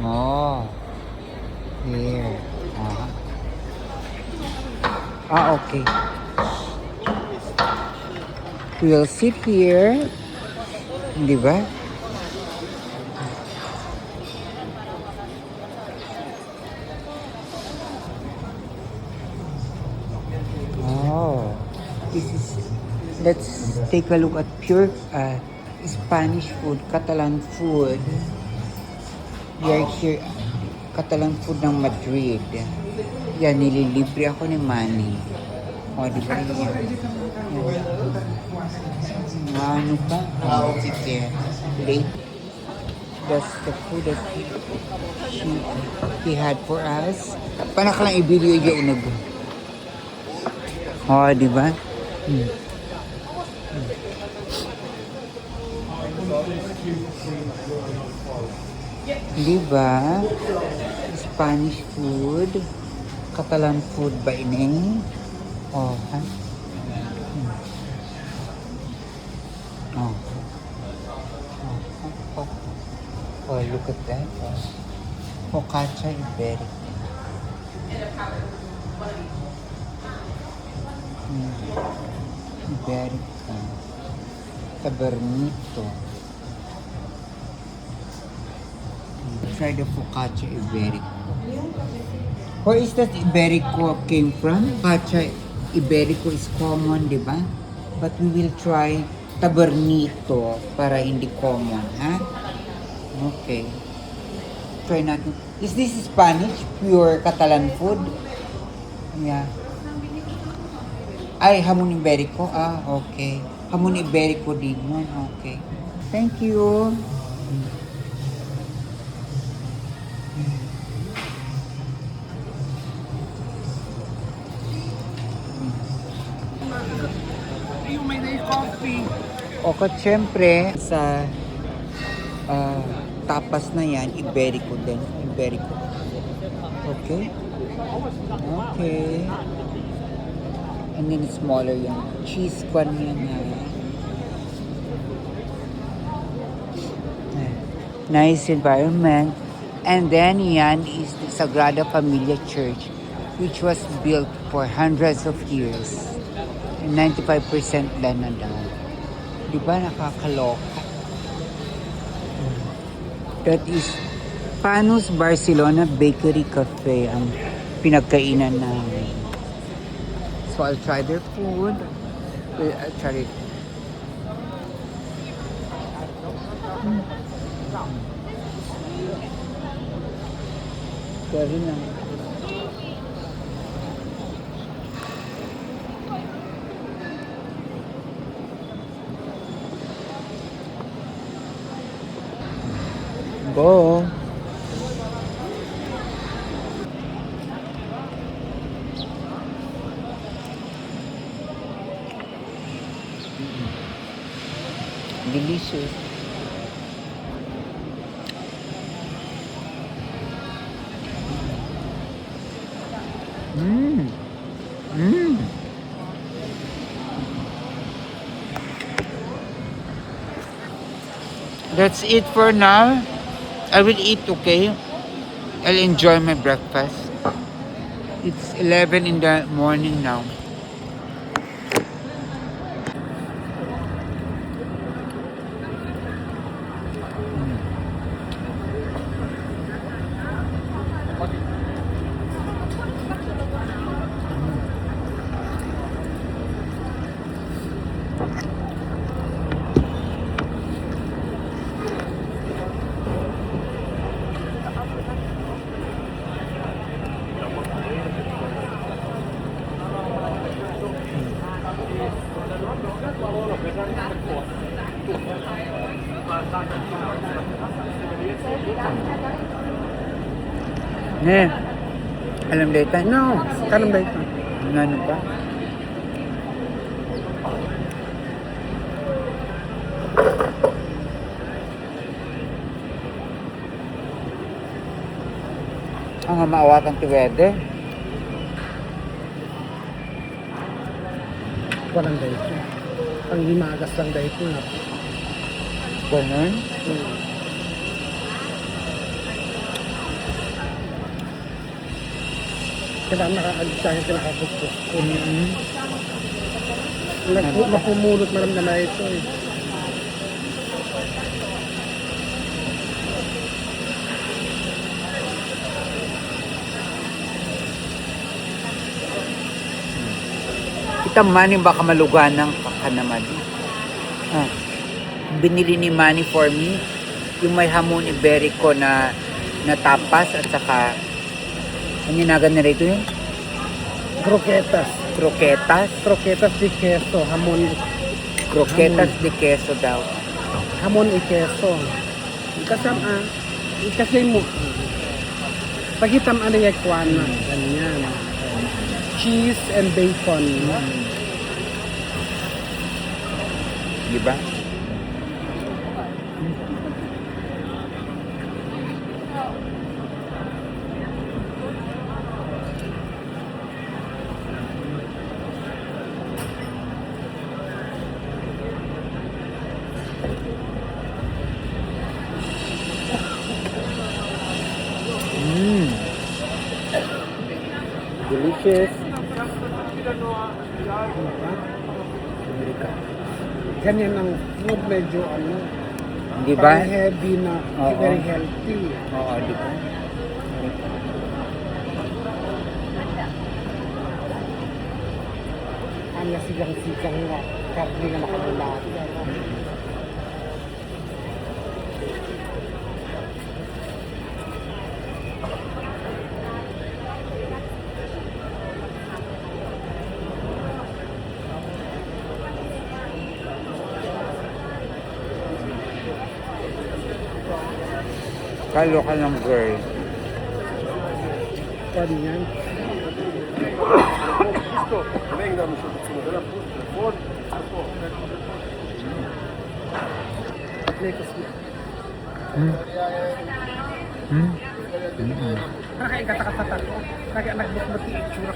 Oh, here. Okay. We'll sit here. Di ba? Oh, this is. Let's take a look at pure Spanish food, Catalan food. We are here, Catalan food ng Madrid. Yan, nililibre ako ni Manny. O, di ba yan? Ano pa? Late. That's the food that he had for us. Panak lang i-video yung unog. O, di ba? Di ba? Spanish food, Catalan food ba ini? Oh, ha? Oh. Oh, look at that. Focaccia Iberica. Iberica. Tabernito. Try the focaccia Iberico. Where is that Iberico came from? Focaccia Iberico is common, di ba? But we will try Tabernito para hindi common, ha? Okay. Try natin. Is this Spanish? Pure Catalan food? Yeah. Ay, hamon Iberico? Ah, okay. Hamon Iberico din yun. Okay. Thank you. O kat syempre, sa tapas na yan, Iberico din. Iberico. Okay? Okay. And then smaller yung cheese pan yan. Nice environment. And then yan is the Sagrada Familia Church, which was built for hundreds of years. And 95% lang na daw. Di ba nakakaloka? That is Panos Barcelona Bakery Cafe ang pinagkainan namin. So I'll try their food. I'll try it. Very nice. Go. Delicious. That's it for now. I will eat, okay? I'll enjoy my breakfast. It's 11 in the morning now. Ne, alam data? No, alam data. Ano pa? Ang maawatan ti wede. Walang dahito. Ang himagas lang dahito na. Ganun? Kaya nakakagsahin ka nakabukbuk ko. Mm-hmm. Mapumulot malam na ito eh. Kita Manny baka maluganang ka naman. Ah, binili ni Manny for me yung may hamon iberico na tapas at saka ano na rito yun? Croquetas. Croquetas. Croquetas de queso. Hamon. Croquetas de queso daw. Hamon y queso. Kasi mo. Pagitam ano yung kwana. Ganyan. Cheese and bacon. Diba? Delicious. Ganyan ang food, medyo ano, Di ba? parang heavy na, Oo. very healthy. Oo, di ba? Ang nasigang-sigang na karne na nakalulati. Kalo ka ng girl. Pwede yan. Kakain ka sa kasatak ko. Kaya nagbukbuk yung itsura.